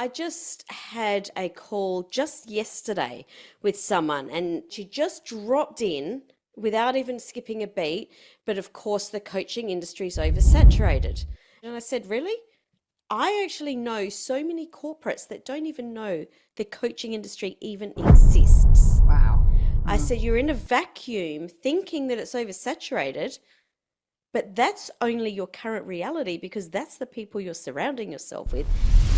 I just had a call just yesterday with someone, and she just dropped in without even skipping a beat. But of course, the coaching industry is oversaturated. And I said, really? I actually know so many corporates that don't even know the coaching industry even exists. Wow. I Mm. said, you're in a vacuum thinking that it's oversaturated, but that's only your current reality because that's the people you're surrounding yourself with.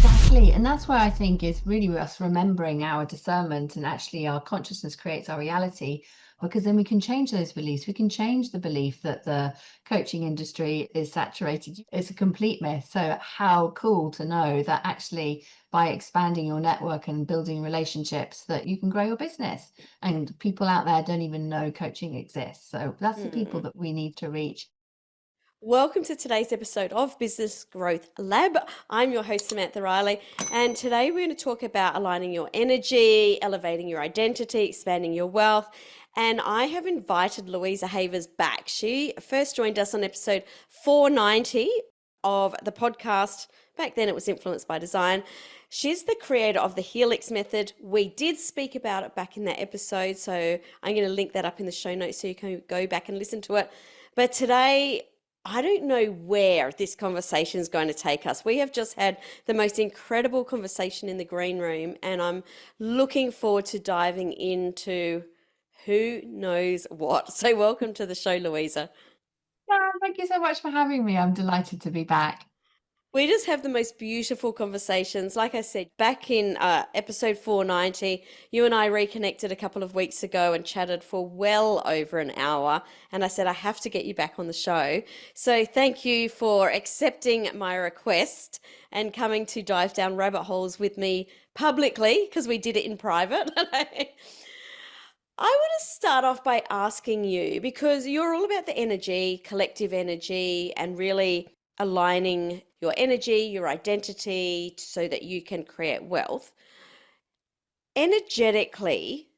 Exactly. And that's why I think it's really us remembering our discernment and actually our consciousness creates our reality, because then we can change those beliefs. We can change the belief that the coaching industry is saturated. It's a complete myth. So, how cool to know that actually by expanding your network and building relationships that you can grow your business. And people out there don't even know coaching exists. So, that's the people Mm. that we need to reach. Welcome to today's episode of Business Growth Lab. I'm your host, Samantha Riley, and today we're going to talk about aligning your energy, elevating your identity, expanding your wealth. And I have invited Louisa Havers back. She first joined us on episode 490 of the podcast. Back then it was Influenced by Design. She's the creator of the Helix method. We did speak about it back in that episode, so I'm going to link that up in the show notes so you can go back and listen to it. But today, I don't know where this conversation is going to take us. We have just had the most incredible conversation in the green room, and I'm looking forward to diving into who knows what. So, welcome to the show, Louisa. Yeah, thank you so much for having me. I'm delighted to be back. We just have the most beautiful conversations. Like I said, back in episode 490, you and I reconnected a couple of weeks ago and chatted for well over an hour. And I said, I have to get you back on the show. So thank you for accepting my request and coming to dive down rabbit holes with me publicly, because we did it in private. I want to start off by asking you, because you're all about the energy, collective energy, and really aligning your energy, your identity so that you can create wealth. Energetically,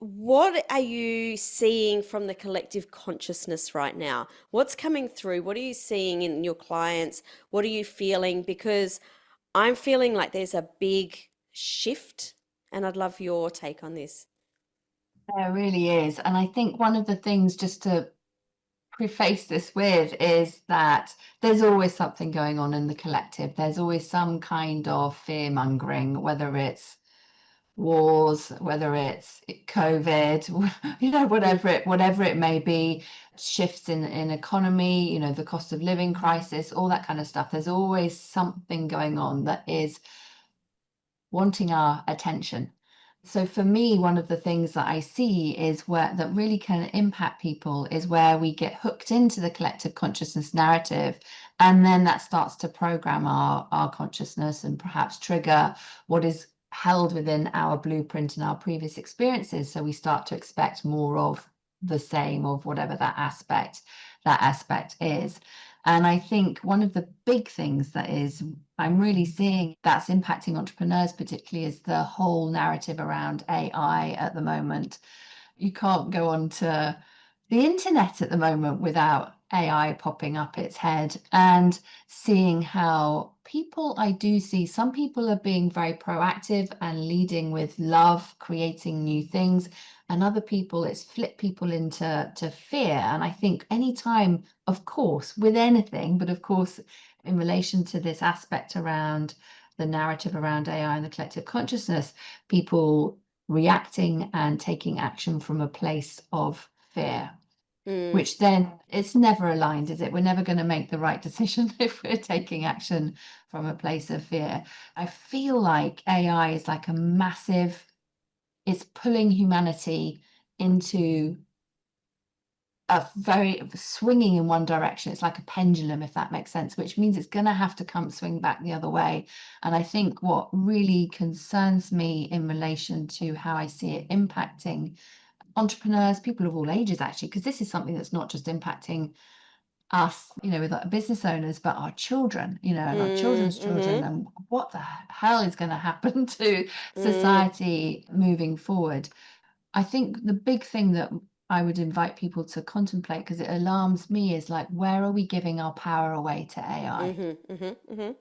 what are you seeing from the collective consciousness right now? What's coming through? What are you seeing in your clients? What are you feeling? Because I'm feeling like there's a big shift, and I'd love your take on this. There really is. And I think one of the things, just to preface this with, is that there's always something going on in the collective. There's always some kind of fear mongering, whether it's wars, whether it's COVID, Mm. whatever it may be, shifts in economy, the cost of living crisis, all that kind of stuff. There's always something going on that is wanting our attention. So for me, one of the things that I see is where that really can impact people is where we get hooked into the collective consciousness narrative, and then that starts to program our consciousness and perhaps trigger what is held within our blueprint and our previous experiences. So we start to expect more of the same of whatever that aspect is. And I think one of the big things that is I'm really seeing that's impacting entrepreneurs, particularly, is the whole narrative around AI at the moment. You can't go onto the internet at the moment without AI popping up its head, and seeing how people, I do see some people are being very proactive and leading with love, creating new things, and other people, it's flipped people into fear. And I think anytime, of course, with anything, but of course, in relation to this aspect around the narrative around AI and the collective consciousness, people reacting and taking action from a place of fear, Mm. which then it's never aligned, is it? We're never going to make the right decision if we're taking action from a place of fear. I feel like AI is like a massive, it's pulling humanity into a very swinging in one direction. It's like a pendulum, if that makes sense, which means it's going to have to come swing back the other way. And I think what really concerns me in relation to how I see it impacting entrepreneurs, people of all ages, actually, because this is something that's not just impacting us, with our business owners, but our children, and our Mm. children's children, Mm-hmm. and what the hell is going to happen to Mm. society moving forward. I think the big thing that I would invite people to contemplate, because it alarms me, is like, where are we giving our power away to AI? Mm-hmm. Mm-hmm. Mm-hmm.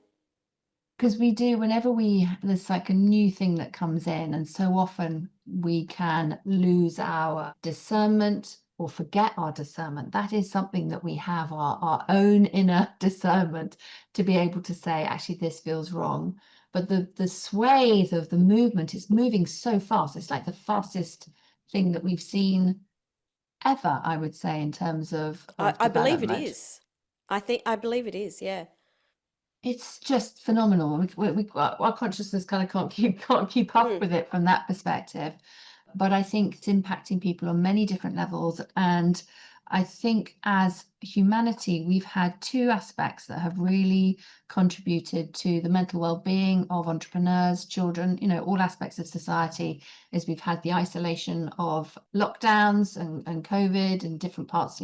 Because we do, whenever there's like a new thing that comes in, and so often we can lose our discernment or forget our discernment. That is something that we have, our own inner discernment, to be able to say, actually, this feels wrong. But the swathe of the movement is moving so fast. It's like the fastest thing that we've seen ever, I would say, in terms of I believe it development. is. I believe it is, yeah. It's just phenomenal. Our consciousness kind of can't keep up Mm, with it from that perspective. But I think it's impacting people on many different levels. And I think as humanity, we've had two aspects that have really contributed to the mental well-being of entrepreneurs, children, all aspects of society, is we've had the isolation of lockdowns and COVID in different parts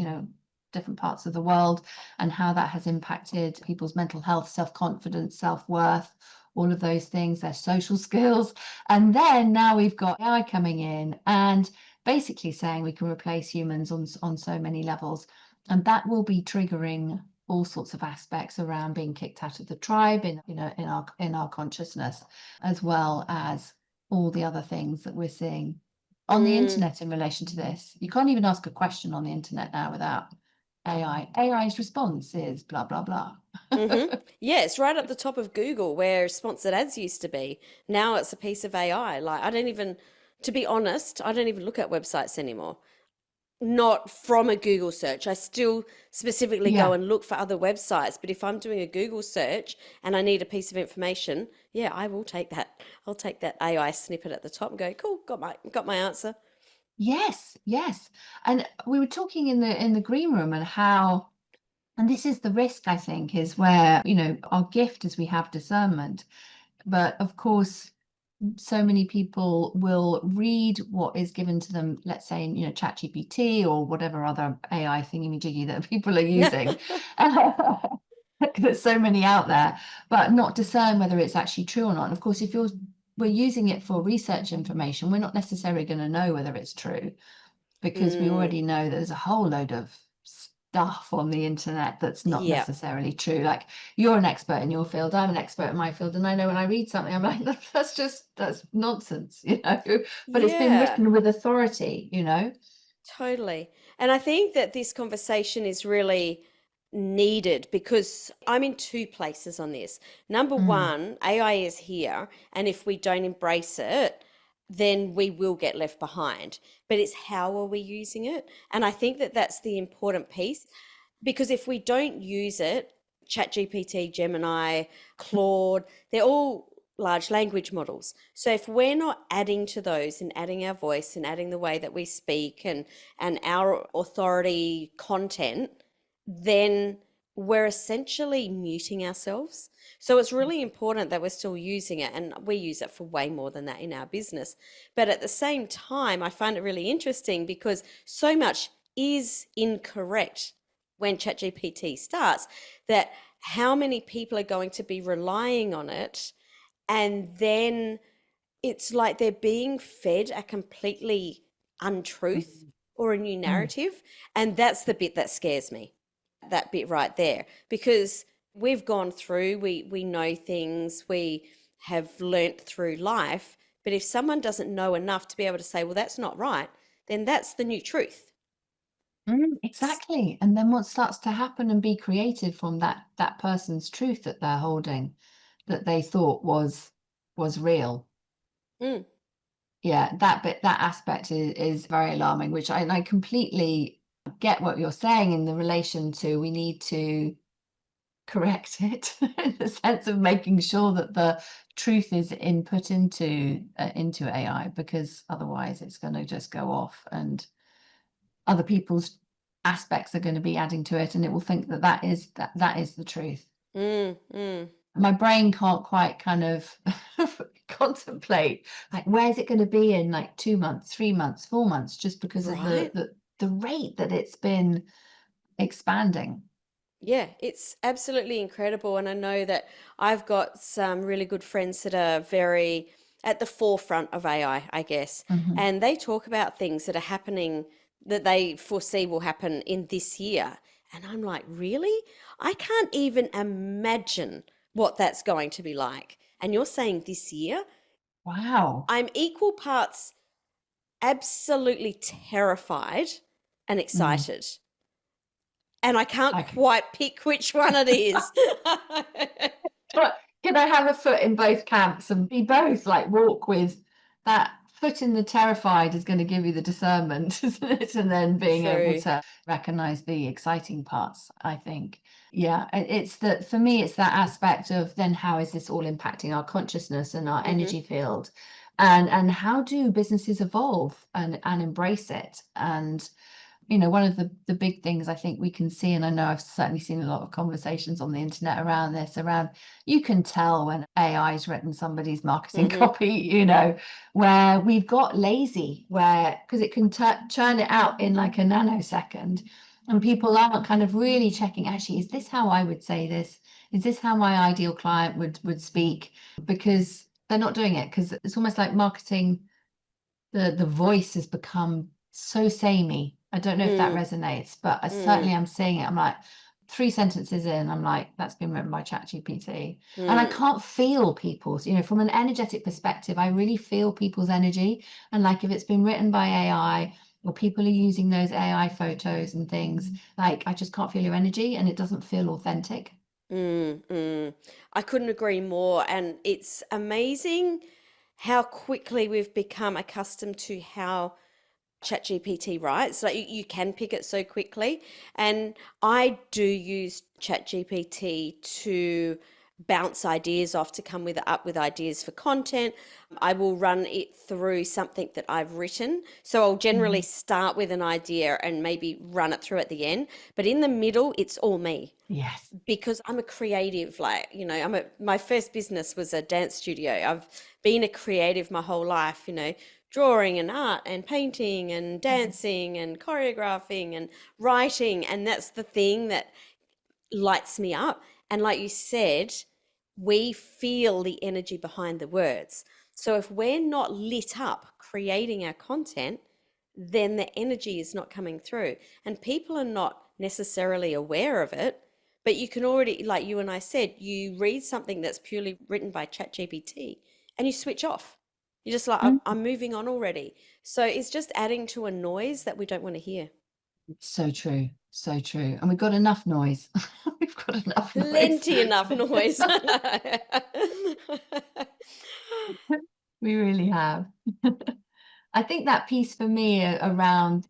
of the world, and how that has impacted people's mental health, self-confidence, self-worth, all of those things, their social skills. And then now we've got AI coming in and basically saying we can replace humans on so many levels. And that will be triggering all sorts of aspects around being kicked out of the tribe in our consciousness, as well as all the other things that we're seeing on the mm. internet in relation to this. You can't even ask a question on the internet now without AI. AI's response is blah, blah, blah. Yeah, it's right at the top of Google where sponsored ads used to be. Now it's a piece of AI. Like, I don't even, to be honest, I don't even look at websites anymore. Not from a Google search. I still specifically go Yeah. and look for other websites. But if I'm doing a Google search and I need a piece of information, yeah, I will take that. I'll take that AI snippet at the top and go, cool, got my answer. Yes, yes. And we were talking in the green room, and how, and this is the risk, I think, is where, our gift is we have discernment. But of course, so many people will read what is given to them, let's say in, ChatGPT or whatever other AI thingy-majiggy that people are using. There's so many out there, but not discern whether it's actually true or not. And of course, if we're using it for research information, we're not necessarily going to know whether it's true, because we Mm, already know that there's a whole load of stuff on the internet that's not yeah, necessarily true. Like, you're an expert in your field, I'm an expert in my field, and I know when I read something, I'm like, that's nonsense, but it's been yeah. written with authority. Totally. And I think that this conversation is really needed because I'm in two places on this. Number Mm, one, AI is here, and if we don't embrace it, then we will get left behind. But it's how are we using it? And I think that that's the important piece because if we don't use it, ChatGPT, Gemini, Claude, they're all large language models. So if we're not adding to those and adding our voice and adding the way that we speak and our authority content, then we're essentially muting ourselves. So it's really important that we're still using it, and we use it for way more than that in our business. But at the same time, I find it really interesting because so much is incorrect when ChatGPT starts, that how many people are going to be relying on it, and then it's like they're being fed a completely untruth mm, or a new mm. narrative. And that's the bit that scares me, that bit right there, because we've gone through, we know things, we have learnt through life. But if someone doesn't know enough to be able to say, well, that's not right, then that's the new truth. Exactly. And then what starts to happen and be created from that person's truth that they're holding, that they thought was real. Mm. Yeah, that aspect is very alarming, which I completely get what you're saying in the relation to, we need to correct it in the sense of making sure that the truth is input into AI, because otherwise it's going to just go off, and other people's aspects are going to be adding to it, and it will think that is the truth. Mm, mm. My brain can't quite kind of contemplate, like, where's it going to be in like 2 months, 3 months, 4 months, just because of the Right. the the rate that it's been expanding. Yeah, it's absolutely incredible. And I know that I've got some really good friends that are very at the forefront of AI, I guess. Mhm. And they talk about things that are happening that they foresee will happen in this year. And I'm like, really? I can't even imagine what that's going to be like. And you're saying this year, Wow. I'm equal parts absolutely terrified and Mm. excited. And I can't I can. quite pick which one it is. But can I have a foot in both camps and be both? Like walk with that foot in the terrified is going to give you the discernment, isn't it? And then being able True. to recognize the exciting parts, I think. Yeah, it's that for me, it's that aspect of then how is this all impacting our consciousness and our Mm-hmm. energy field? And how do businesses evolve and embrace it? And one of the big things I think we can see, and I know I've certainly seen a lot of conversations on the internet around this, around you can tell when AI's written somebody's marketing Mm-hmm. copy, where we've got lazy, where because it can churn it out in like a nanosecond, and people aren't kind of really checking, actually, is this how I would say this? Is this how my ideal client would speak? Because they're not doing it, because it's almost like marketing, the voice has become so samey. I don't know if that Mm, resonates, but I mm, certainly am seeing it. I'm like 3 sentences in, I'm like, that's been written by ChatGPT. And I mm. can't feel people's, from an energetic perspective, I really feel people's energy. And like if it's been written by AI or people are using those AI photos and things, like I just can't feel your energy and it doesn't feel authentic. I couldn't agree more. And it's amazing how quickly we've become accustomed to how ChatGPT writes. Like you can pick it so quickly. And I do use ChatGPT to bounce ideas off, to come up with ideas for content. I will run it through something that I've written. So I'll generally Mhm. start with an idea and maybe run it through at the end. But in the middle, it's all me Yes. because I'm a creative. Like, my first business was a dance studio. I've been a creative my whole life, drawing and art and painting and dancing and choreographing and writing. And that's the thing that lights me up. And like you said, we feel the energy behind the words. So if we're not lit up creating our content, then the energy is not coming through. And people are not necessarily aware of it, but you can already, like you and I said, you read something that's purely written by ChatGPT and you switch off. You're just like, I'm moving on already. So it's just adding to a noise that we don't want to hear. So true, so true. And we've got enough noise. We've got enough noise. Plenty enough noise. We really have. I think that piece for me around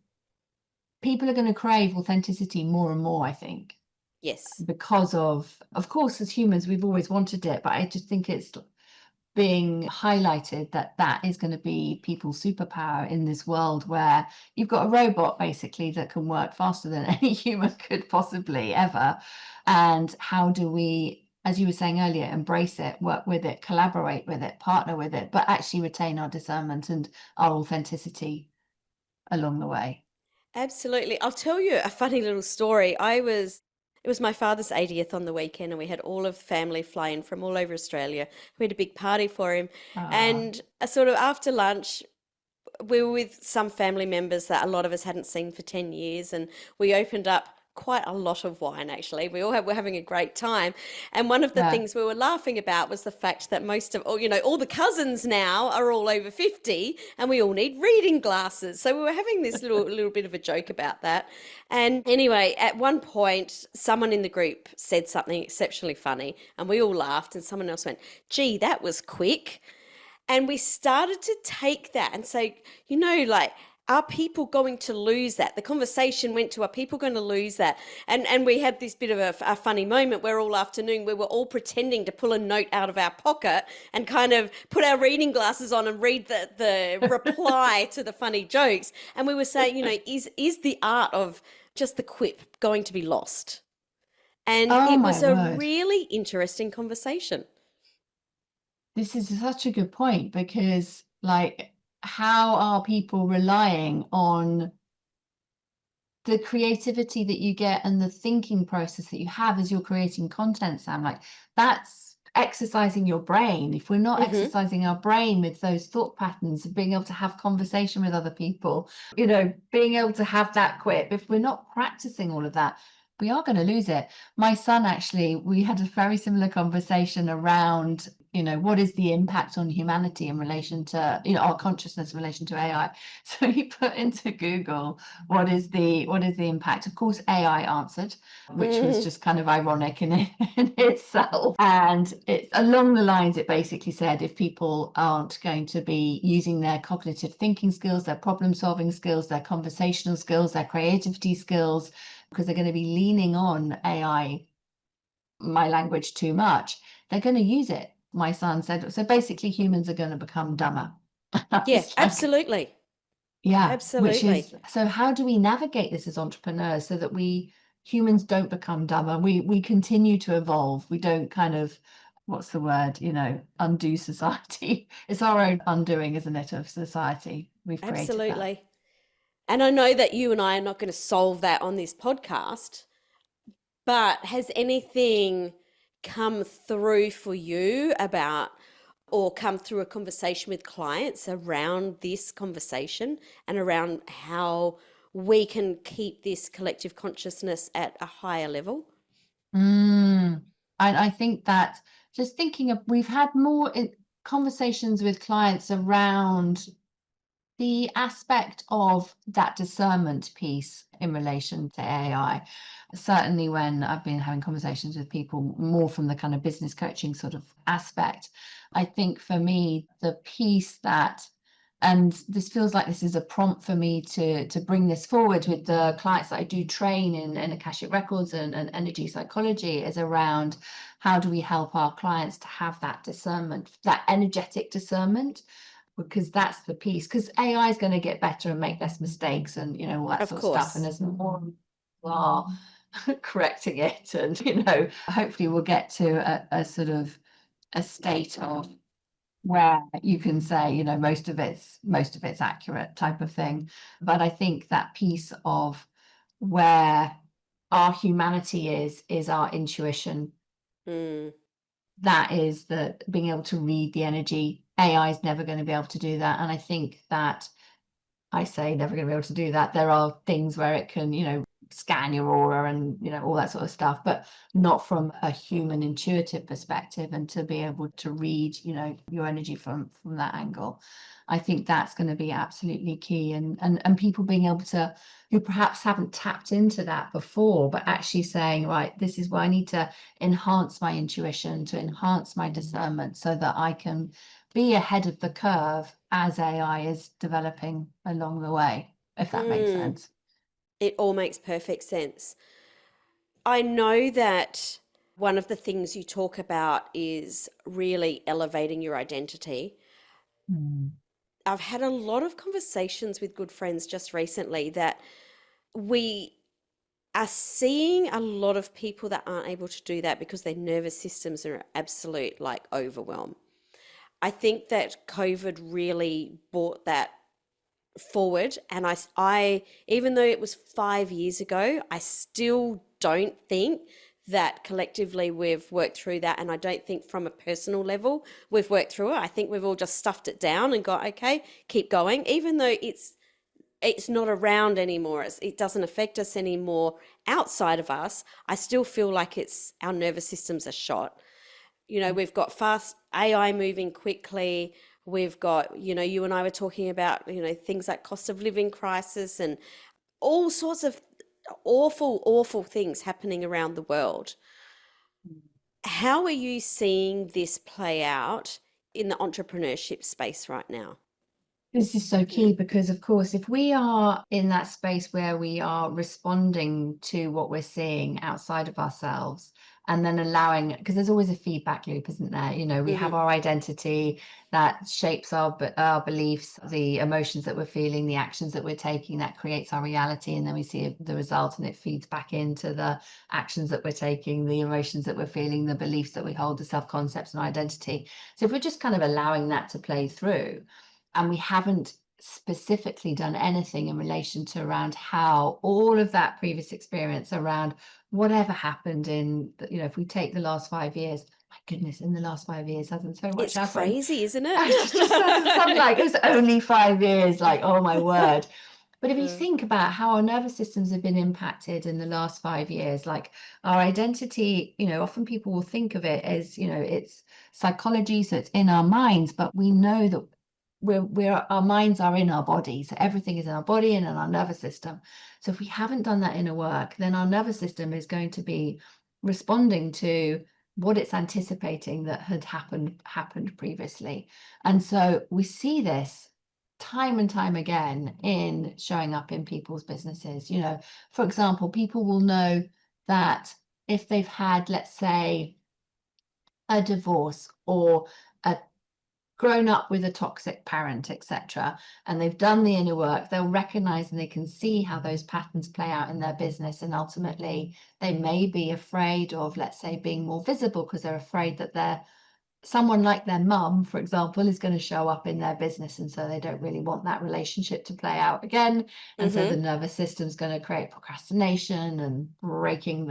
people are going to crave authenticity more and more, I think, Yes. because of course, as humans, we've always wanted it, but I just think it's being highlighted that that is going to be people's superpower in this world where you've got a robot basically that can work faster than any human could possibly ever. And how do we, as you were saying earlier, embrace it, work with it, collaborate with it, partner with it, but actually retain our discernment and our authenticity along the way? Absolutely. I'll tell you a funny little story. It was my father's 80th on the weekend, and we had all of the family fly in from all over Australia. We had a big party for him. Ah, And sort of after lunch, we were with some family members that a lot of us hadn't seen for 10 years, and we opened up quite a lot of wine. Actually, were having a great time. And one of the yeah. things we were laughing about was the fact that most of all the cousins now are all over 50 and we all need reading glasses. So we were having this little bit of a joke about that. And anyway, at one point someone in the group said something exceptionally funny and we all laughed, and someone else went, "Gee, that was quick." And we started to take that and say, like, are people going to lose that? The conversation went to, are people going to lose that? And we had this bit of a funny moment where all afternoon we were all pretending to pull a note out of our pocket and kind of put our reading glasses on and read the reply to the funny jokes. And we were saying, is the art of just the quip going to be lost? And Oh it my was a word. really interesting conversation. This is such a good point because, like, how are people relying on the creativity that you get and the thinking process that you have as you're creating content, Sam? Like, that's exercising your brain. If we're not Hmm. exercising our brain with those thought patterns of being able to have conversation with other people, being able to have that quip, if we're not practicing all of that, we are going to lose it. My son, actually, we had a very similar conversation around, what is the impact on humanity in relation to, our consciousness in relation to AI. So he put into Google, what is the impact? Of course, AI answered, which was just kind of ironic in itself. And it's along the lines, it basically said, if people aren't going to be using their cognitive thinking skills, their problem solving skills, their conversational skills, their creativity skills, because they're going to be leaning on AI, my language, too much, they're going to use it. My son said, so basically humans are going to become dumber. Yeah, absolutely. Yeah, which Absolutely. is, so how do we navigate this as entrepreneurs so that humans don't become dumber? We continue to evolve. We don't kind of, what's the word, undo society. It's our own undoing, isn't it, of society? We've created that. Absolutely. And I know that you and I are not going to solve that on this podcast, but has anything come through for you about, or come through a conversation with clients around this conversation and around how we can keep this collective consciousness at a higher level? I think that, just thinking of, we've had more conversations with clients around the aspect of that discernment piece in relation to AI. Certainly when I've been having conversations with people more from the kind of business coaching sort of aspect, I think for me, the piece that, and this feels like this is a prompt for me to bring this forward with the clients that I do train in Akashic Records and energy psychology, is around how do we help our clients to have that discernment, that energetic discernment, because that's the piece. Because AI is going to get better and make less mistakes and all that Of sort of stuff. And course. as more people are correcting it, and hopefully we'll get to a sort of a state of where you can say, most of it's accurate, type of thing. But I think that piece of where our humanity is our intuition. Mm. That is the being able to read the energy. AI is never going to be able to do that. And I think that, I say never going to be able to do that. There are things where it can, scan your aura and, all that sort of stuff, but not from a human intuitive perspective. And to be able to read, your energy from that angle, I think that's going to be absolutely key. And people being able to, who perhaps haven't tapped into that before, but actually saying, right, this is where I need to enhance my intuition, to enhance my discernment, so that I can be ahead of the curve as AI is developing along the way, if that makes sense. It all makes perfect sense. I know that one of the things you talk about is really elevating your identity. Mm. I've had a lot of conversations with good friends just recently that we are seeing a lot of people that aren't able to do that because their nervous systems are absolute like overwhelm. I think that COVID really brought that forward, and I even though it was 5 years ago, I still don't think that collectively we've worked through that, and I don't think from a personal level we've worked through it. I think we've all just stuffed it down and got, okay, keep going, even though it's not around anymore. It doesn't affect us anymore outside of us. I still feel like it's our nervous systems are shot. We've got fast AI moving quickly. We've got, you and I were talking about, things like cost of living crisis and all sorts of awful, awful things happening around the world. How are you seeing this play out in the entrepreneurship space right now? This is so key, because of course, if we are in that space where we are responding to what we're seeing outside of ourselves, and then allowing, because there's always a feedback loop, isn't there? We have our identity that shapes our beliefs, the emotions that we're feeling, the actions that we're taking, that creates our reality. And then we see the result, and it feeds back into the actions that we're taking, the emotions that we're feeling, the beliefs that we hold, the self-concepts and identity. So if we're just kind of allowing that to play through, and we haven't specifically done anything in relation to around how all of that previous experience around whatever happened in, if we take the last 5 years, my goodness, in the last 5 years hasn't so much It's happened. crazy, isn't It it? just doesn't sound like it's only 5 years, like, oh my word. But if you think about how our nervous systems have been impacted in the last 5 years, like our identity, often people will think of it as, it's psychology, so it's in our minds, but we know that our minds are in our body. So everything is in our body and in our nervous system. So if we haven't done that inner work, then our nervous system is going to be responding to what it's anticipating that had happened previously. And so we see this time and time again in showing up in people's businesses. For example, people will know that if they've had, let's say, a divorce or a grown up with a toxic parent, etc., and they've done the inner work, they'll recognize and they can see how those patterns play out in their business. And ultimately, they may be afraid of, let's say, being more visible because they're afraid that someone like their mum, for example, is going to show up in their business. And so they don't really want that relationship to play out again. And so the nervous system's going to create procrastination and breaking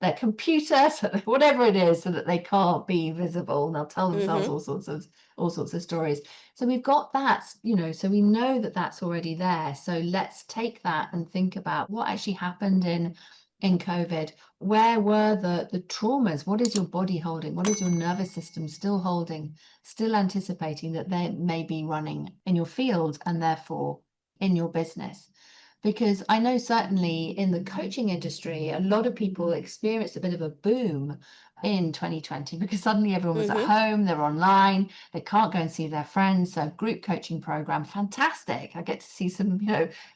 their computer, so whatever it is, so that they can't be visible. And they'll tell themselves all sorts of stories. So we've got that, so we know that that's already there. So let's take that and think about what actually happened in COVID. Where were the traumas? What is your body holding? What is your nervous system still holding, still anticipating that they may be running in your field and therefore in your business? Because I know certainly in the coaching industry, a lot of people experienced a bit of a boom in 2020 because suddenly everyone was at home, they're online, they can't go and see their friends. So group coaching program, fantastic. I get to see some,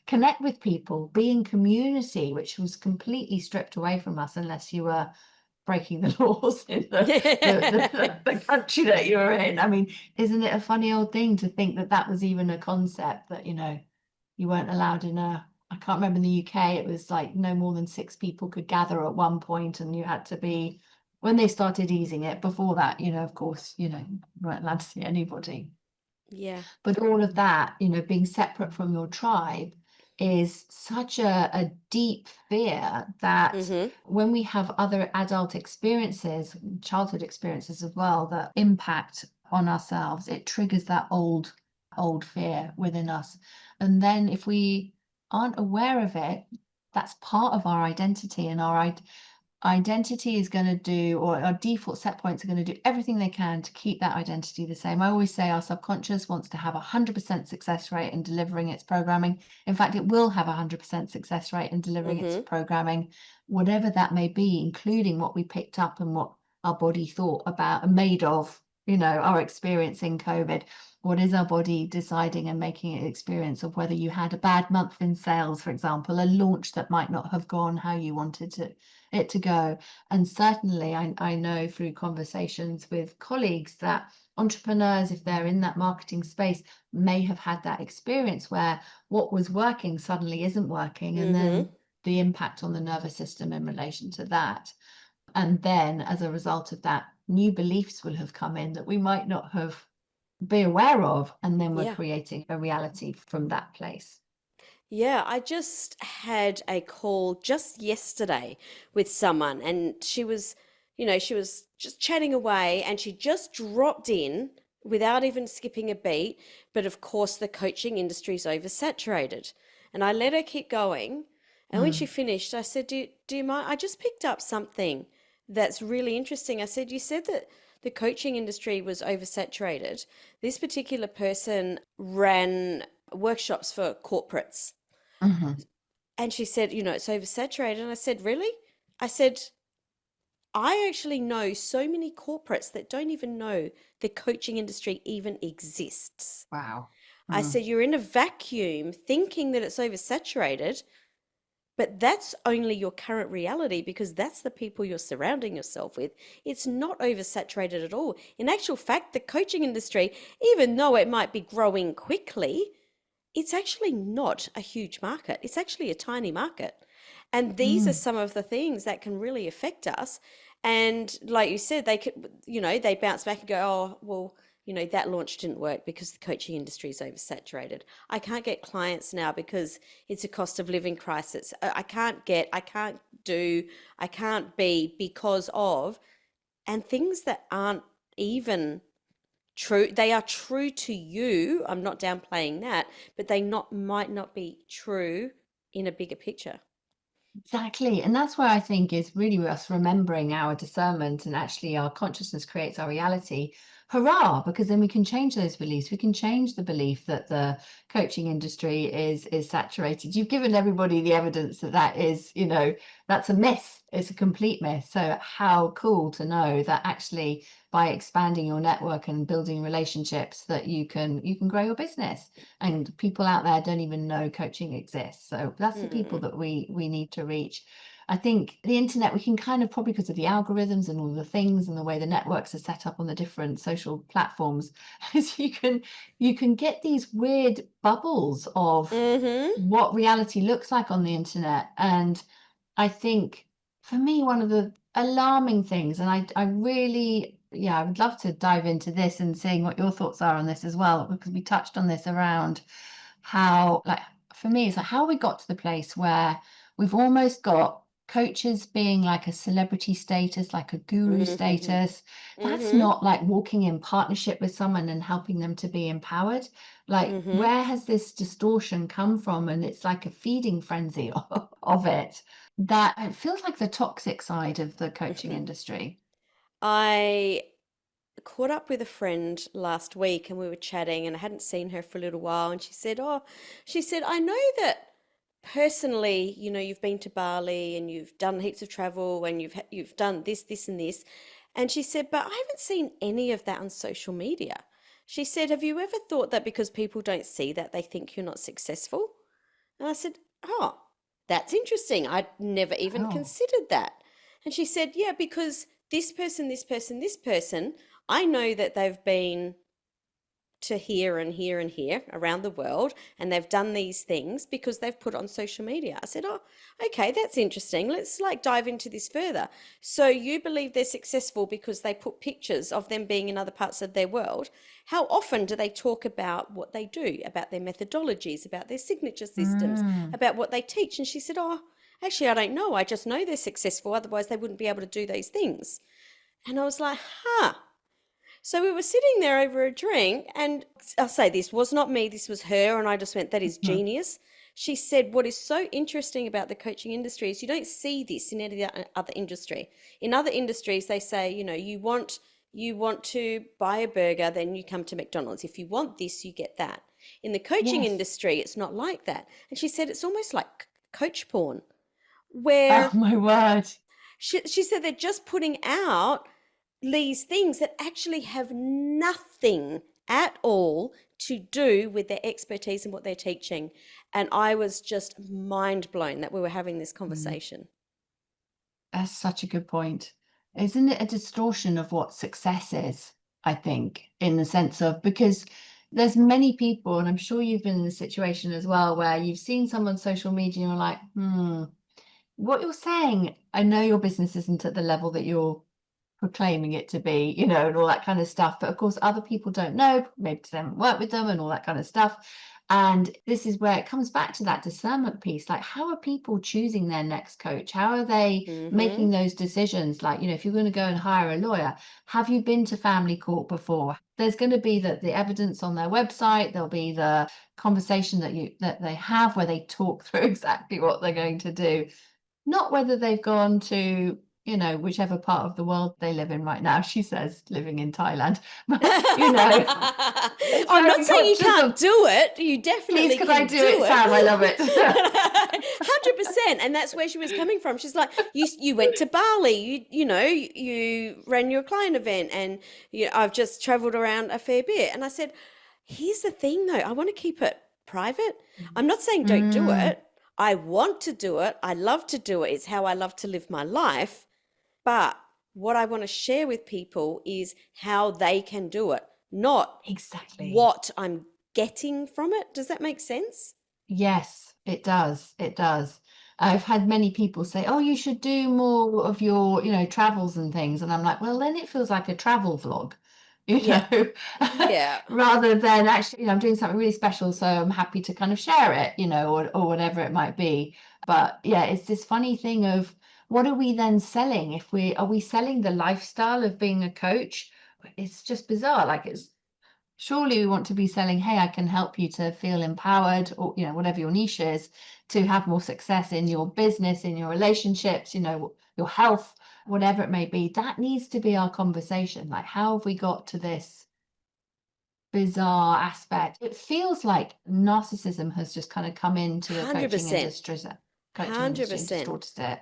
connect with people, be in community, which was completely stripped away from us unless you were breaking the laws in the country that you're in. I mean, isn't it a funny old thing to think that was even a concept that, you weren't allowed I can't remember in the UK, it was like no more than 6 people could gather at one point, and you had to be, when they started easing it. Before that, of course, you weren't allowed to see anybody. Yeah. But all of that, being separate from your tribe is such a deep fear that when we have other adult experiences, childhood experiences as well, that impact on ourselves, it triggers that old fear within us. And then if we aren't aware of it, that's part of our identity, and our identity is going to do, or our default set points are going to do everything they can to keep that identity the same. I always say our subconscious wants to have 100% success rate in delivering its programming. In fact, it will have 100% success rate in delivering its programming, whatever that may be, including what we picked up and what our body thought about and made of, our experience in COVID. What is our body deciding and making an experience of? Whether you had a bad month in sales, for example, a launch that might not have gone how you wanted it to go. And certainly I know through conversations with colleagues that entrepreneurs, if they're in that marketing space, may have had that experience where what was working suddenly isn't working, and then the impact on the nervous system in relation to that. And then as a result of that, new beliefs will have come in that we might not have be aware of, and then we're creating a reality from that place. Yeah, I just had a call just yesterday with someone, and she was just chatting away, and she just dropped in without even skipping a beat. But of course, the coaching industry is oversaturated. And I let her keep going. And when she finished, I said, do you mind? I just picked up something that's really interesting. I said, you said that the coaching industry was oversaturated. This particular person ran workshops for corporates. And she said, it's oversaturated. And I said, really? I said, I actually know so many corporates that don't even know the coaching industry even exists. Wow. I said, you're in a vacuum thinking that it's oversaturated, but that's only your current reality because that's the people you're surrounding yourself with. It's not oversaturated at all. In actual fact, the coaching industry, even though it might be growing quickly, it's actually not a huge market. It's actually a tiny market. And these are some of the things that can really affect us. And like you said, they could, they bounce back and go, oh, well, that launch didn't work because the coaching industry is oversaturated. I can't get clients now because it's a cost of living crisis. I can't be because of, and things that aren't even true. They are true to you. I'm not downplaying that, but they not might not be true in a bigger picture. Exactly. And that's where I think is really us remembering our discernment, and actually our consciousness creates our reality. Hurrah, because then we can change those beliefs. We can change the belief that the coaching industry is saturated. You've given everybody the evidence that that is, that's a myth. It's a complete myth. So how cool to know that actually by expanding your network and building relationships that you can grow your business, and people out there don't even know coaching exists. So that's the people Mm. that we need to reach. I think the internet, we can kind of, probably because of the algorithms and all the things and the way the networks are set up on the different social platforms, is you can get these weird bubbles of Mm-hmm. what reality looks like on the internet. And I think for me, one of the alarming things, and I really, yeah, I would love to dive into this and seeing what your thoughts are on this as well, because we touched on this around how, like, for me, it's like how we got to the place where we've almost got coaches being like a celebrity status, like a guru Mm-hmm. status. That's Mm-hmm. not like walking in partnership with someone and helping them to be empowered. Like, Mm-hmm. where has this distortion come from? And it's like a feeding frenzy of it, that it feels like the toxic side of the coaching Mm-hmm. industry. I caught up with a friend last week and we were chatting and I hadn't seen her for a little while and she said, I know that personally, you've been to Bali and you've done heaps of travel and you've done this, this and this. And she said, but I haven't seen any of that on social media. She said, have you ever thought that because people don't see that, they think you're not successful? And I said, oh, that's interesting. I'd never even Oh. considered that. And she said, yeah, because this person, this person, this person, I know that they've been to here and here and here around the world and they've done these things because they've put on social media. I said, oh, okay, that's interesting. Let's like dive into this further. So you believe they're successful because they put pictures of them being in other parts of their world. How often do they talk about what they do, about their methodologies, about their signature systems, Mm. about what they teach? And she said, oh, actually, I don't know. I just know they're successful. Otherwise, they wouldn't be able to do those things. And I was like, huh. So we were sitting there over a drink, and I'll say this was not me, this was her. And I just went, that is Mhm. genius. She said, what is so interesting about the coaching industry is you don't see this in any other industry. In other industries, they say, you want to buy a burger, then you come to McDonald's. If you want this, you get that. In the coaching Yes. industry, it's not like that. And she said, it's almost like coach porn, Oh where my word. she said they're just putting out these things that actually have nothing at all to do with their expertise and what they're teaching. And I was just mind blown that we were having this Mm. conversation. That's such a good point. Isn't it a distortion of what success is? I think, in the sense of, because there's many people, and I'm sure you've been in this situation as well, where you've seen someone's social media and you're like, what you're saying, I know your business isn't at the level that you're proclaiming it to be, and all that kind of stuff. But of course, other people don't know, maybe they haven't worked with them and all that kind of stuff. And this is where it comes back to that discernment piece. Like, how are people choosing their next coach? How are they Mm-hmm. making those decisions? Like, if you're going to go and hire a lawyer, have you been to family court before? There's going to be the evidence on their website. There'll be the conversation that they have where they talk through exactly what they're going to do, not whether they've gone to, whichever part of the world they live in right now. She says living in Thailand, but it's I'm not very saying you conscious can't of, do it. You please, definitely could I can do it, do it. Sam? I love it. 100%. And that's where she was coming from. She's like, you went to Bali, you ran your client event, and I've just traveled around a fair bit. And I said, here's the thing though, I want to keep it private. I'm not saying don't do Mm, it. I want to do it. I love to do it. It's how I love to live my life. But what I want to share with people is how they can do it, not exactly. what I'm getting from it. Does that make sense? Yes, it does. It does. I've had many people say, "Oh, you should do more of your, travels and things." And I'm like, "Well, then it feels like a travel vlog, Yeah. Yeah. rather than actually, I'm doing something really special, so I'm happy to kind of share it, or whatever it might be." But yeah, it's this funny thing of, what are we then selling? Are we selling the lifestyle of being a coach? It's just bizarre. Like, it's Surely we want to be selling, hey, I can help you to feel empowered, or, whatever your niche is, to have more success in your business, in your relationships, your health, whatever it may be. That needs to be our conversation. Like, how have we got to this bizarre aspect? It feels like narcissism has just kind of come into the %. coaching industry and 100%. distorted it.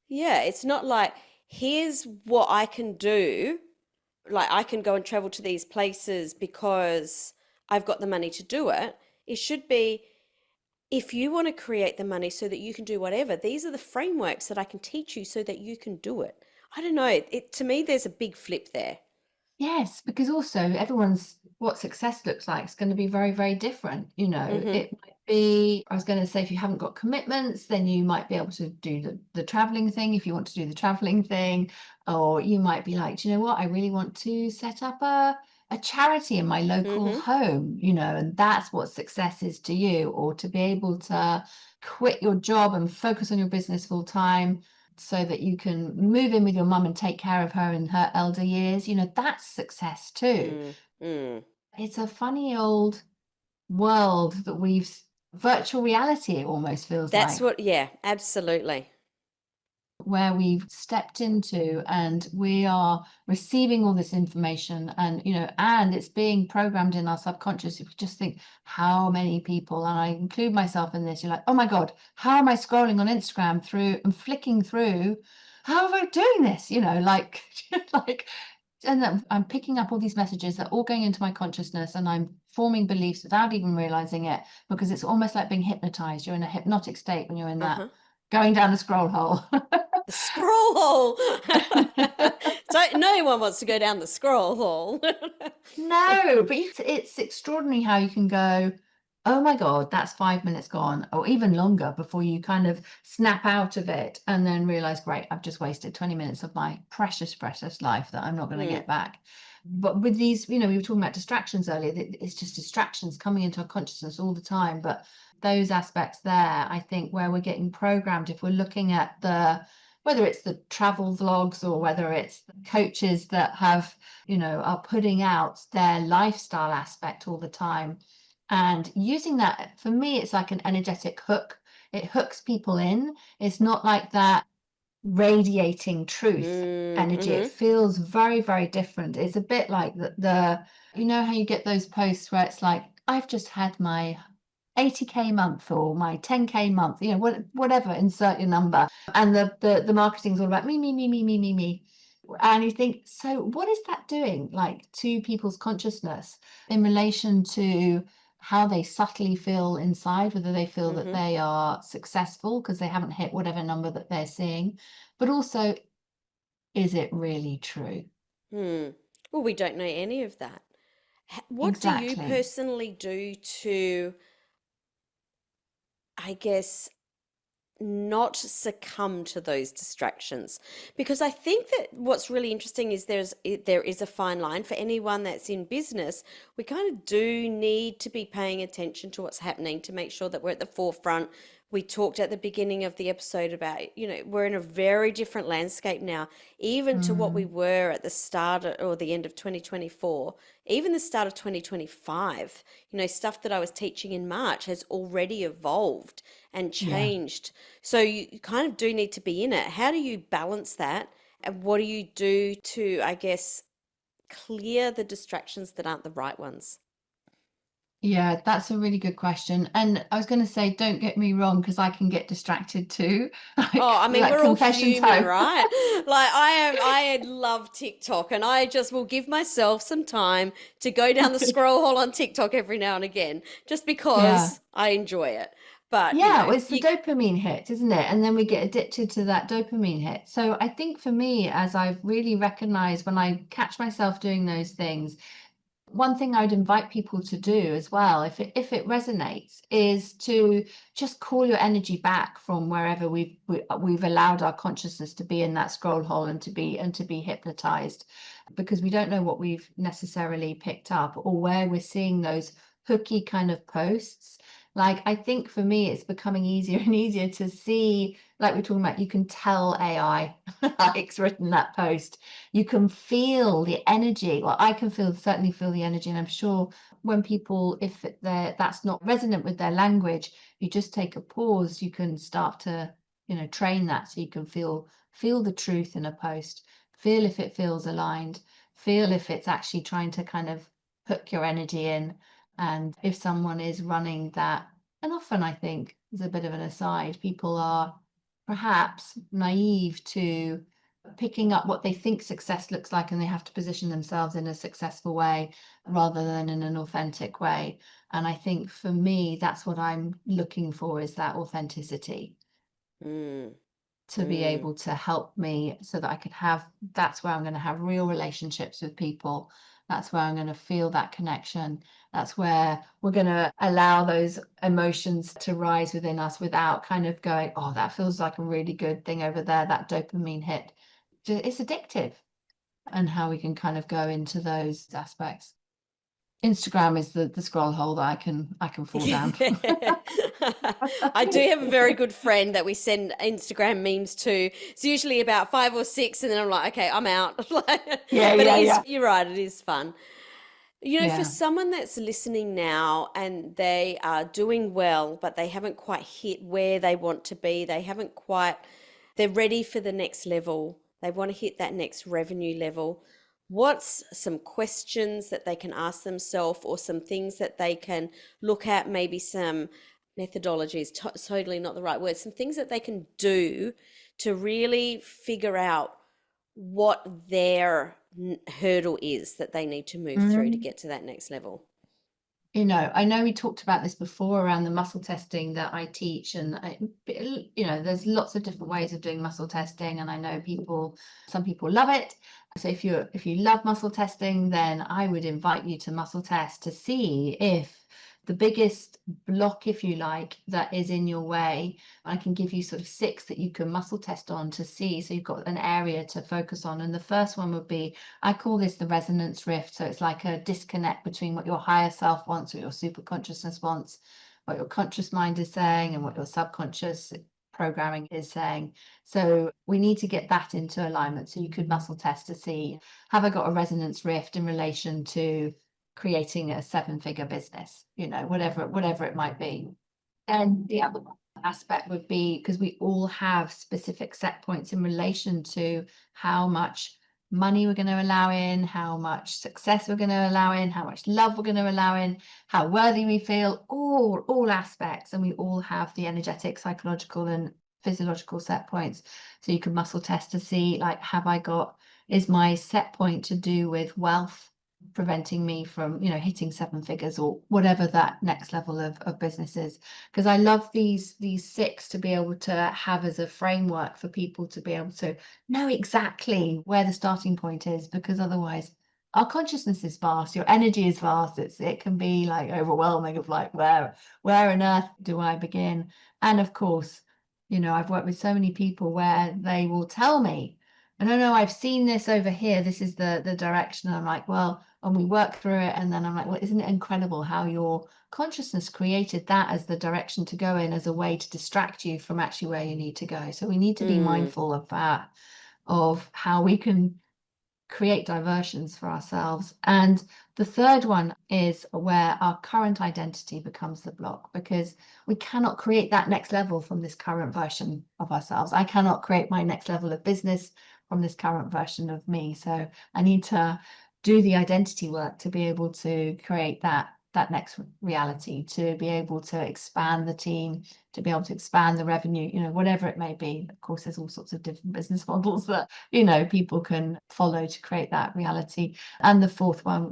Yeah, it's not like, here's what I can do. Like, I can go and travel to these places because I've got the money to do it. It should be, if you want to create the money so that you can do whatever, these are the frameworks that I can teach you so that you can do it. I don't know. To me, there's a big flip there. Yes, because also everyone's what success looks like is going to be very, very different. Mm-hmm. It might be, I was going to say, if you haven't got commitments, then you might be able to do the traveling thing if you want to do the traveling thing. Or you might be like, do you know what? I really want to set up a charity in my local Mm-hmm. home, and that's what success is to you. Or to be able to quit your job and focus on your business full time so that you can move in with your mum and take care of her in her elder years, that's success too. Mm-hmm. It's a funny old world that virtual reality, it almost feels That's like, what, yeah, absolutely. where we've stepped into and we are receiving all this information, and it's being programmed in our subconscious. If you just think how many people, and I include myself in this, you're like, oh my God, how am I scrolling on Instagram through and flicking through? How am I doing this? Like, like, and then I'm picking up all these messages that are all going into my consciousness, and I'm forming beliefs without even realizing it, because it's almost like being hypnotized. You're in a hypnotic state when you're in that Uh-huh. going down the scroll hole. The scroll hole. So no one wants to go down the scroll hole. No, but it's extraordinary how you can go, oh my God, that's 5 minutes gone, or even longer before you kind of snap out of it and then realize, great, I've just wasted 20 minutes of my precious, precious life that I'm not going to Mm, get back. But with these, we were talking about distractions earlier, it's just distractions coming into our consciousness all the time. But those aspects there, I think, where we're getting programmed, if we're looking at whether it's the travel vlogs or whether it's the coaches that are putting out their lifestyle aspect all the time, and using that, for me, it's like an energetic hook. It hooks people in. It's not like that radiating truth energy. It mm-hmm. feels very, very different. It's a bit like how you get those posts where it's like, I've just had my 80K month or my 10K month, whatever, insert your number. And the marketing's all about me, me, me, me, me, me, me. And you think, so what is that doing, like, to people's consciousness in relation to how they subtly feel inside, whether they feel that Mm-hmm. they are successful because they haven't hit whatever number that they're seeing, but also, is it really true? Hmm. Well, we don't know any of that. What do you Exactly. personally do to, I guess, not succumb to those distractions? Because I think that what's really interesting is there is a fine line for anyone that's in business. We kind of do need to be paying attention to what's happening to make sure that we're at the forefront. We talked at the beginning of the episode about, we're in a very different landscape now, even to what we Mm, were at the start or the end of 2024, even the start of 2025. Stuff that I was teaching in March has already evolved and yeah. changed. So you kind of do need to be in it. How do you balance that? And what do you do to, I guess, clear the distractions that aren't the right ones? Yeah, that's a really good question. And I was going to say, don't get me wrong, because I can get distracted too. Oh, I mean, Like we're all confession human, time. right? Like, I love TikTok, and I just will give myself some time to go down the scroll hole on TikTok every now and again, just Yeah. because I enjoy it. But, Yeah, well, it's the you, dopamine hit, isn't it? And then we get addicted to that dopamine hit. So I think for me, as I've really recognized when I catch myself doing those things, one thing I'd invite people to do as well, if it resonates, is to just call your energy back from wherever we've allowed our consciousness to be in that scroll hole and to be hypnotized, because we don't know what we've necessarily picked up or where we're seeing those hooky kind of posts. Like, I think for me, it's becoming easier and easier to see, like we're talking about, you can tell AI, it's written that post. You can feel the energy. Well, I can certainly feel the energy. And I'm sure when people, if that's not resonant with their language, you just take a pause, you can start to, train that so you can feel the truth in a post, feel if it feels aligned, feel if it's actually trying to kind of hook your energy in. And if someone is running that, and often I think, as a bit of an aside, people are perhaps naive to picking up what they think success looks like, and they have to position themselves in a successful way rather than in an authentic way. And I think for me, that's what I'm looking for, is that authenticity, Mm, to be mm. able to help me so that I can have, that's where I'm going to have real relationships with people. That's where I'm going to feel that connection. That's where we're going to allow those emotions to rise within us without kind of going, oh, that feels like a really good thing over there, that dopamine hit. It's addictive, and how we can kind of go into those aspects. Instagram is the scroll hole that I can fall down. I do have a very good friend that we send Instagram memes to. It's usually about 5 or 6, and then I'm like, okay, I'm out. But Yeah, it yeah, is, yeah. you're right, it is fun. For Yeah. someone that's listening now and they are doing well, but they haven't quite hit where they want to be, they're ready for the next level. They want to hit that next revenue level. What's some questions that they can ask themselves, or some things that they can look at, maybe some methodologies, totally not the right word, some things that they can do to really figure out what their hurdle is that they need to move through to Mm. get to that next level? I know we talked about this before around the muscle testing that I teach, and there's lots of different ways of doing muscle testing, and I know some people love it. So if you love muscle testing, then I would invite you to muscle test to see if the biggest block, if you like, that is in your way. I can give you sort of 6 that you can muscle test on to see, so you've got an area to focus on. And the first one would be, I call this the resonance rift. So it's like a disconnect between what your higher self wants, what your super consciousness wants, what your conscious mind is saying, and what your subconscious programming is saying. So we need to get that into alignment. So you could muscle test to see, have I got a resonance rift in relation to creating a 7-figure business, whatever it might be. And the other aspect would be, because we all have specific set points in relation to how much money we're going to allow in, how much success we're going to allow in, how much love we're going to allow in, how worthy we feel, all aspects. And we all have the energetic, psychological, and physiological set points. So you can muscle test to see, like, is my set point to do with wealth, preventing me from hitting 7 figures, or whatever that next level of business is? Because I love these 6 to be able to have as a framework for people to be able to know exactly where the starting point is, because otherwise our consciousness is vast, your energy is vast, it can be like overwhelming, of like, where on earth do I begin? And of course, I've worked with so many people where they will tell me, no, I've seen this over here, this is the direction. And I'm like, well, and we work through it, and then I'm like, well, isn't it incredible how your consciousness created that as the direction to go in, as a way to distract you from actually where you need to go? So we need to be Mm, mindful of that, of how we can create diversions for ourselves. And the third one is where our current identity becomes the block, because we cannot create that next level from this current version of ourselves. I cannot create my next level of business from this current version of me. So I need to do the identity work to be able to create that next reality, to be able to expand the team, to be able to expand the revenue, whatever it may be. Of course, there's all sorts of different business models that people can follow to create that reality. And the fourth one,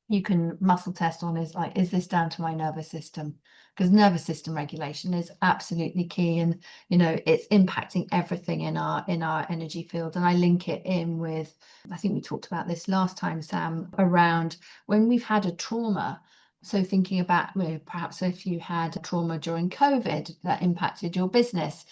you can muscle test on, is like, is this down to my nervous system? Because nervous system regulation is absolutely key, and it's impacting everything in our energy field. And I link it in with, I think we talked about this last time, Sam, around when we've had a trauma. So thinking about, perhaps if you had a trauma during COVID that impacted your business,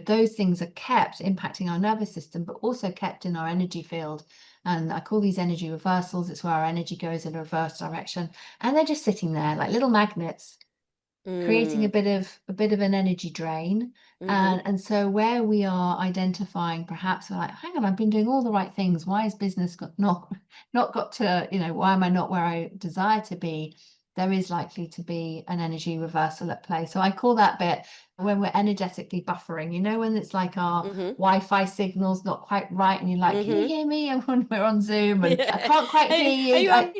those things are kept impacting our nervous system, but also kept in our energy field. And I call these energy reversals. It's where our energy goes in a reverse direction. And they're just sitting there like little magnets, creating Mm. a bit of an energy drain. Mm-hmm. And so where we are identifying, perhaps we're like, hang on, I've been doing all the right things. Why is business not got to, why am I not where I desire to be? There is likely to be an energy reversal at play. So I call that bit when we're energetically buffering, when it's like our Mm-hmm. Wi-Fi signal's not quite right, and you're like, can you Mm-hmm. hear me? And when we're on Zoom and I Yeah. can't quite Hey, hear are you. you on?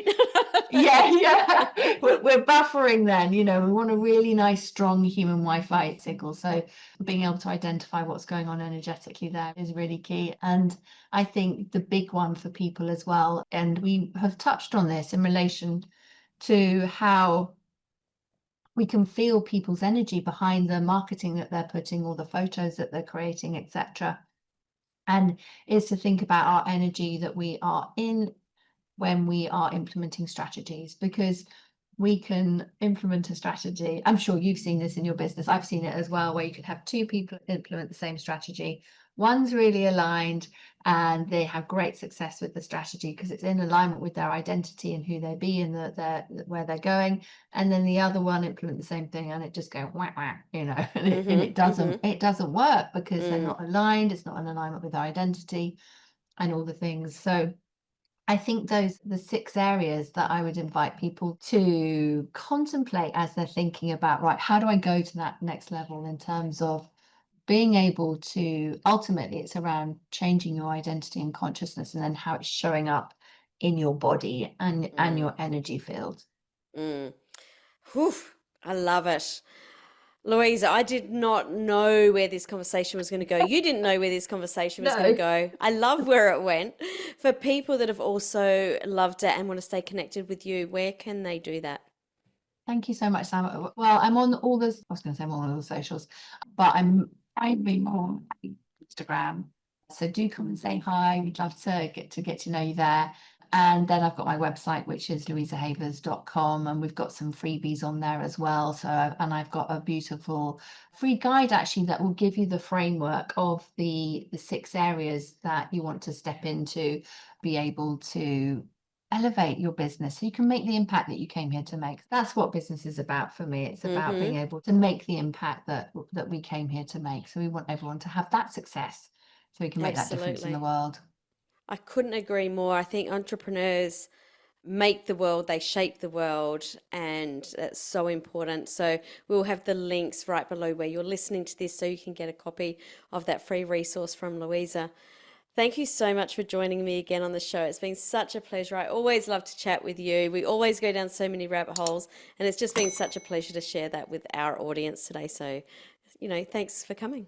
Yeah, yeah. We're buffering then, we want a really nice, strong human Wi-Fi signal. So being able to identify what's going on energetically there is really key. And I think the big one for people as well, and we have touched on this in relation to how we can feel people's energy behind the marketing that they're putting or the photos that they're creating, etc. And is to think about our energy that we are in when we are implementing strategies, because we can implement a strategy. I'm sure you've seen this in your business. I've seen it as well, where you can have two people implement the same strategy. One's really aligned and they have great success with the strategy because it's in alignment with their identity and who they be and where they're going. And then the other one implement the same thing and it just go whack whack, and Mm-hmm. Mm-hmm. it doesn't work because they're Mm. not aligned. It's not in alignment with their identity and all the things. So I think those are the 6 areas that I would invite people to contemplate as they're thinking about, right, how do I go to that next level in terms of being able to, ultimately, it's around changing your identity and consciousness and then how it's showing up in your body and Mm. your energy field. Mm. Whew, I love it. Louisa, I did not know where this conversation was going to go. You didn't know where this conversation was going to No. go. I love where it went. For people that have also loved it and want to stay connected with you, where can they do that? Thank you so much, Sam. Well, I'm on all the, I was going to say I'm on all the socials, but I'm primarily more on Instagram. So do come and say hi. We'd love to get to know you there. And then I've got my website, which is louisahavers.com, and we've got some freebies on there as well. So, and I've got a beautiful free guide actually that will give you the framework of the 6 areas that you want to step into, be able to elevate your business so you can make the impact that you came here to make. That's what business is about for me. It's about being Mm-hmm. able to make the impact that we came here to make. So we want everyone to have that success so we can make that difference in the Absolutely. world. I couldn't agree more. I think entrepreneurs make the world, they shape the world, and that's so important. So we'll have the links right below where you're listening to this so you can get a copy of that free resource from Louisa. Thank you so much for joining me again on the show. It's been such a pleasure. I always love to chat with you. We always go down so many rabbit holes, and it's just been such a pleasure to share that with our audience today. So, thanks for coming.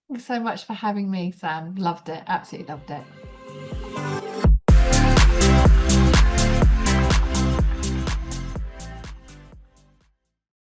Thanks so much for having me, Sam. Loved it. Absolutely loved it.